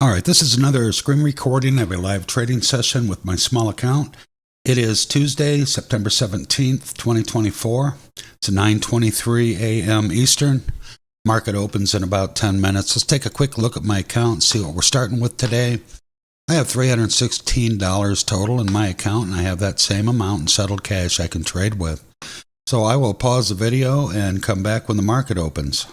All right, this is another screen recording of a live trading session with my small account. It is Tuesday, September 17th, 2024. It's 9:23 a.m. Eastern. Market opens in about 10 minutes. Let's take a quick look at my account and see what we're starting with today. I have $316 total in my account, and I have that same amount in settled cash I can trade with. So I will pause the video and come back when the market opens.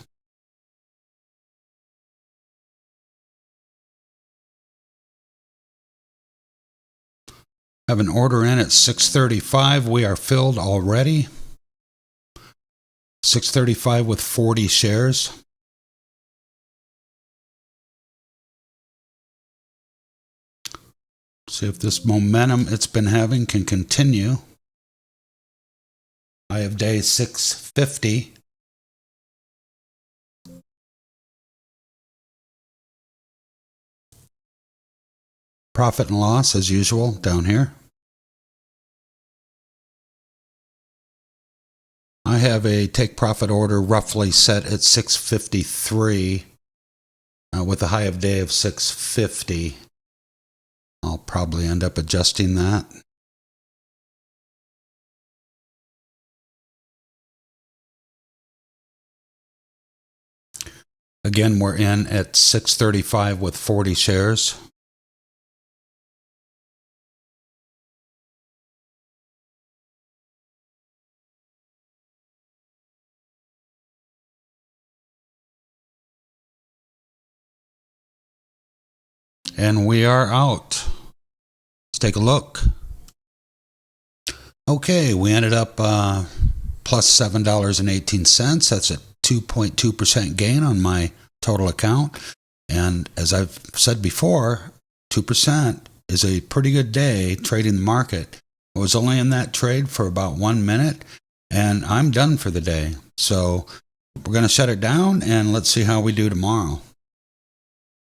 I have an order in at 635. We are filled already. 635 with 40 shares. See if this momentum it's been having can continue. I have day 650. Profit and loss as usual down here. I have a take profit order roughly set at 653 with a high of day of 650. I'll probably end up adjusting that. Again, we're in at 635 with 40 shares. And we are out. Let's take a look. Okay, we ended up plus $7.18. That's a 2.2% gain on my total account. And as I've said before, 2% is a pretty good day trading the market. I was only in that trade for about 1 minute, and I'm done for the day. So we're going to shut it down, and let's see how we do tomorrow.